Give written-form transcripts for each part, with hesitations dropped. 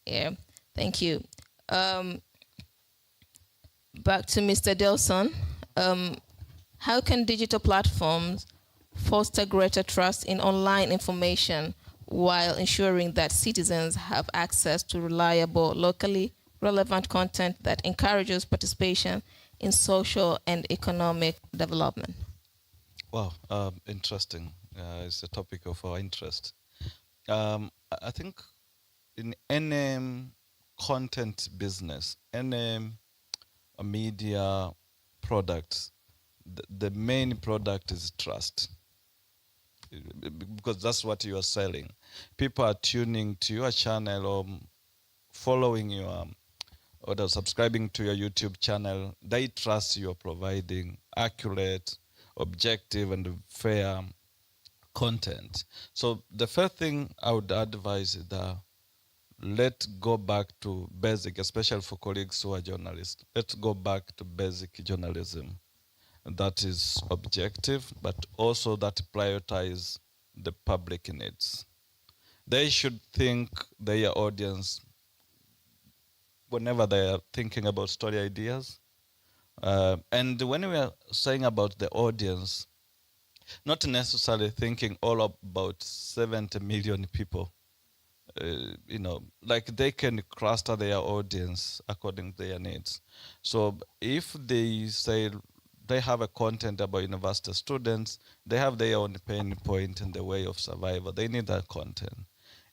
Yeah, thank you. Um, Back to Mr. Dausen. How can digital platforms foster greater trust in online information while ensuring that citizens have access to reliable, locally relevant content that encourages participation in social and economic development? Wow, interesting. It's a topic of our interest. I think in any content business, any media product, the main product is trust, because that's what you are selling. People are tuning to your channel or following you or they're subscribing to your YouTube channel. They trust you are providing accurate, objective, and fair content. So the first thing I would advise is that let's go back to basic, especially for colleagues who are journalists. Let's go back to basic journalism that is objective, but also that prioritize the public needs. They should think their audience whenever they are thinking about story ideas. And when we are saying about the audience, not necessarily thinking all about 70 million people. Like they can cluster their audience according to their needs. So if they say they have a content about university students, they have their own pain point in the way of survival. They need that content.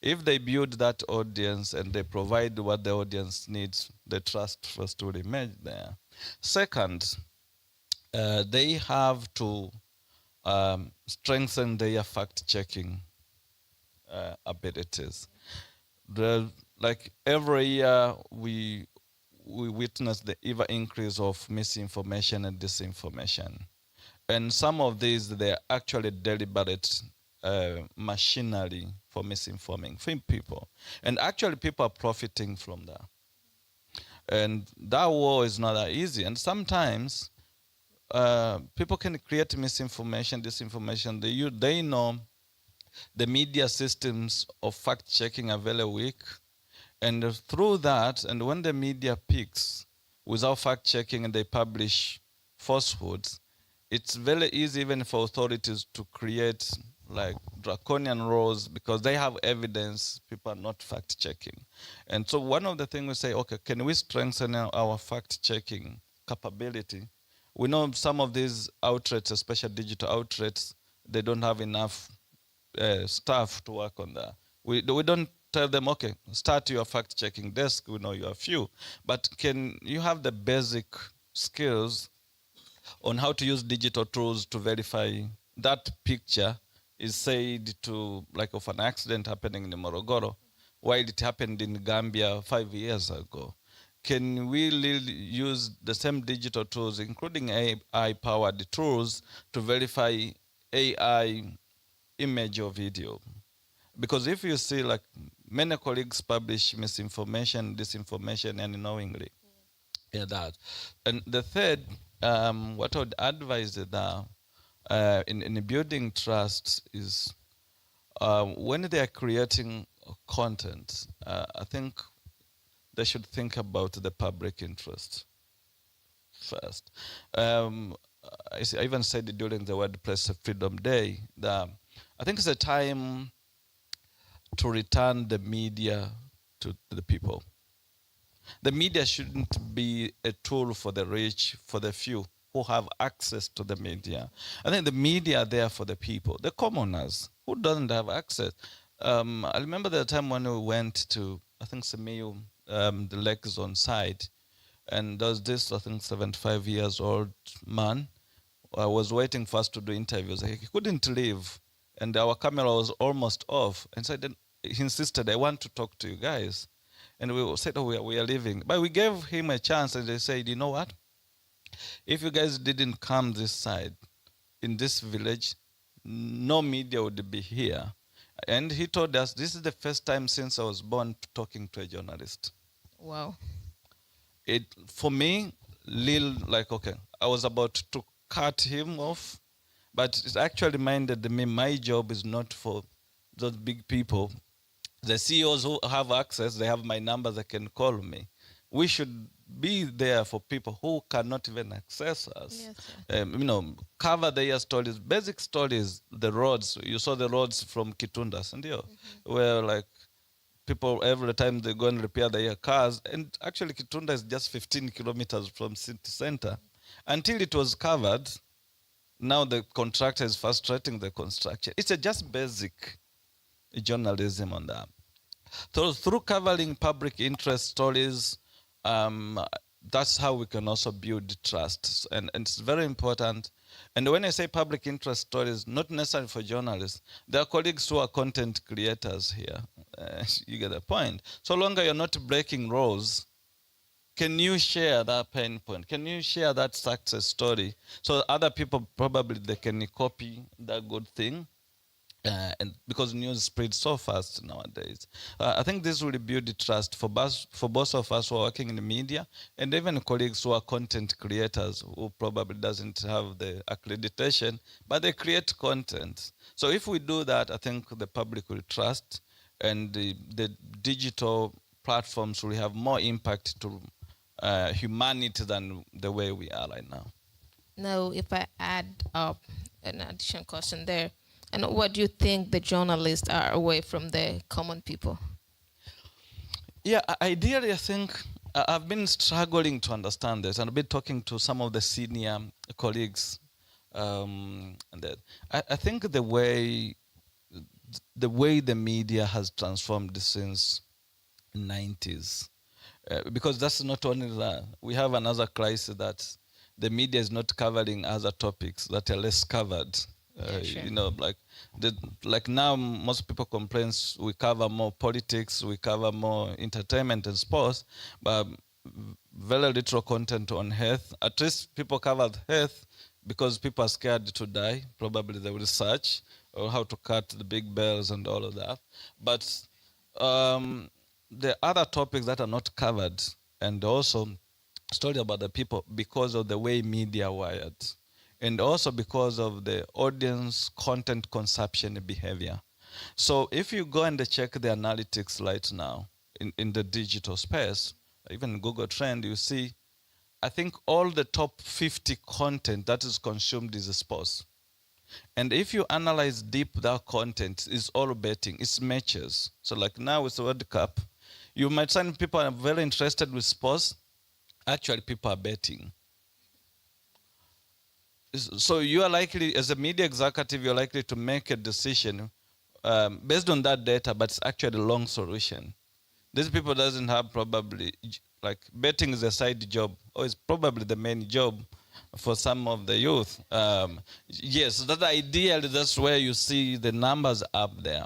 If they build that audience and they provide what the audience needs, the trust first will emerge there. Second, they have to strengthen their fact-checking abilities. Like every year, we witness the ever increase of misinformation and disinformation. And some of these, they're actually deliberate machinery for misinforming people. And actually, people are profiting from that. And that war is not that easy. And sometimes people can create misinformation, disinformation. They know the media systems of fact-checking are very weak. And through that, and when the media peaks without fact-checking and they publish falsehoods, it's very easy even for authorities to create like draconian laws because they have evidence, people are not fact-checking. And so one of the things we say, okay, can we strengthen our fact-checking capability? We know some of these outlets, especially digital outlets, they don't have enough staff to work on that. We don't tell them, okay, start your fact-checking desk. We know you are few, but can you have the basic skills on how to use digital tools to verify that picture is said to, like, of an accident happening in Morogoro, while it happened in Gambia 5 years ago? Can we use the same digital tools, including AI-powered tools, to verify AI image or video? Because if you see, like, many colleagues publish misinformation, disinformation, and unknowingly. Yeah, that. And the third, what I would advise is that in building trust is when they are creating content, I think they should think about the public interest first. I even said it during the WordPress Freedom Day that I think it's a time to return the media to the people. The media shouldn't be a tool for the rich, for the few who have access to the media. I think the media are there for the people, the commoners who doesn't have access. I remember the time when we went to, I think, Simiyu, the lake zone side, and there was this, I think, 75 years old man. I was waiting for us to do interviews. He couldn't leave, and our camera was almost off. And so then he insisted, I want to talk to you guys. And we said, oh, we are leaving. But we gave him a chance, and they said, you know what? If you guys didn't come this side, in this village, no media would be here. And he told us, this is the first time since I was born talking to a journalist. Wow. It, for me, like, okay, I was about to cut him off, but it actually reminded me my job is not for those big people. The CEOs who have access, they have my number, they can call me. We should be there for people who cannot even access us. Yes, sir. Cover their stories, basic stories, the roads. You saw the roads from Kitunda, and where like people every time they go and repair their cars, and actually Kitunda is just 15 kilometers from city center. Until it was covered, now the contractor is frustrating the construction. It's just basic journalism on that. So through covering public interest stories, that's how we can also build trust. And it's very important. And when I say public interest stories, not necessarily for journalists, there are colleagues who are content creators here. You get the point. So long as you're not breaking rules, can you share that pain point? Can you share that success story? So other people probably they can copy that good thing. And because news spreads so fast nowadays, I think this will build the trust for both of us who are working in the media, and even colleagues who are content creators who probably doesn't have the accreditation, but they create content. So if we do that, I think the public will trust, and the digital platforms will have more impact to humanity than the way we are right now. Now, if I add up an additional question there, and what do you think the journalists are away from the common people? Yeah, ideally, I think I've been struggling to understand this, and I've been talking to some of the senior colleagues. And that I think the way the media has transformed since 90s, because that's not only that. We have another crisis that the media is not covering other topics that are less covered. Sure. Like now, most people complain we cover more politics, we cover more entertainment and sports, but very little content on health. At least people covered health because people are scared to die. Probably they will search or how to cut the big bells and all of that. But the other topics that are not covered, and also story about the people because of the way media wired, and also because of the audience content consumption behavior. So if you go and check the analytics right now in the digital space, even Google Trend, you see, I think all the top 50 content that is consumed is sports. And if you analyze deep that content, it's all betting, it's matches. So like now with the World Cup, you might find people are very interested with sports. Actually, people are betting. So you are likely, as a media executive, you're likely to make a decision based on that data, but it's actually a long solution. These people doesn't have probably, like betting is a side job, or it's probably the main job for some of the youth. Yes, that ideally, that's where you see the numbers up there.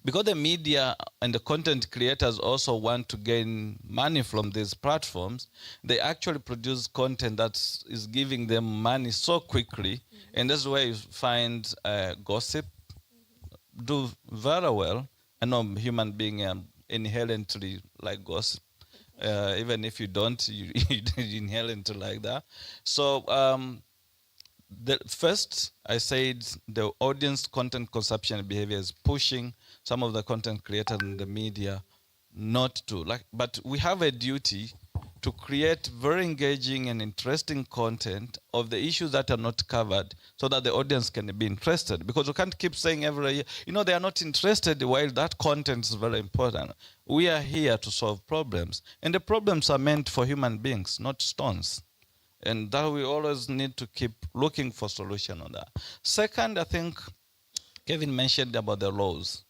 Because the media and the content creators also want to gain money from these platforms, they actually produce content that is giving them money so quickly. And that's where you find gossip do very well. I know human being inherently like gossip. Even if you don't, you inherently like that. So first, I said the audience content consumption behavior is pushing some of the content creators in the media not to like, but we have a duty to create very engaging and interesting content of the issues that are not covered so that the audience can be interested, because we can't keep saying every year, they are not interested while that content is very important. We are here to solve problems, and the problems are meant for human beings, not stones. And that we always need to keep looking for solution on that. Second, I think Kevin mentioned about the laws.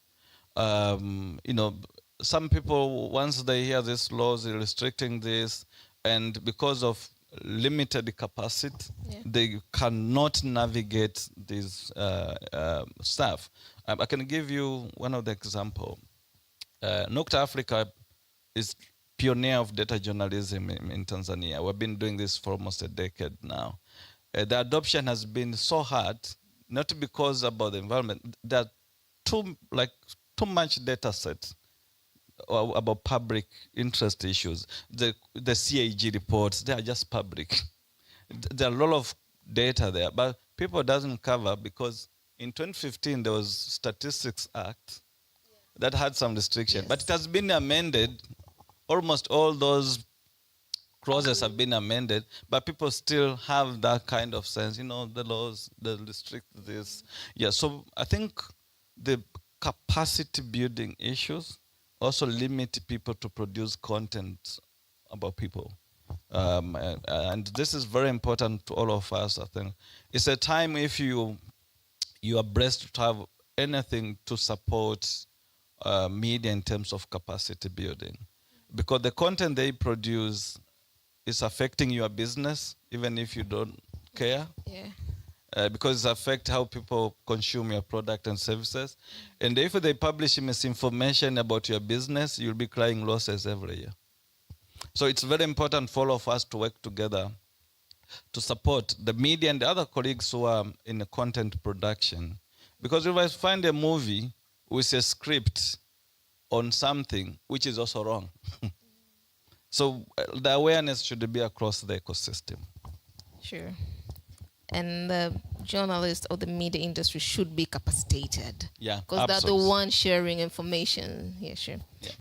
Some people, once they hear these laws restricting this, and because of limited capacity, they cannot navigate this stuff. I can give you one of the example. Nukta Africa is pioneer of data journalism in Tanzania. We've been doing this for almost a decade now. The adoption has been so hard, not because about the environment. There are too much data sets about public interest issues. The CAG reports, they are just public. There are a lot of data there, but people doesn't cover, because in 2015 there was Statistics Act that had some restriction. Yes. But it has been amended. Almost all those clauses have been amended, but people still have that kind of sense, the laws that restrict this. Yeah, so I think the capacity building issues also limit people to produce content about people. And this is very important to all of us, I think. It's a time if you are blessed to have anything to support media in terms of capacity building. Because the content they produce is affecting your business, even if you don't care. Yeah. Because it affects how people consume your product and services. And if they publish misinformation about your business, you'll be crying losses every year. So it's very important for all of us to work together to support the media and the other colleagues who are in the content production. Because if I find a movie with a script on something which is also wrong, so the awareness should be across the ecosystem. Sure. And the journalists or the media industry should be capacitated. Yeah, because they're the ones sharing information. Yeah, sure. Yeah.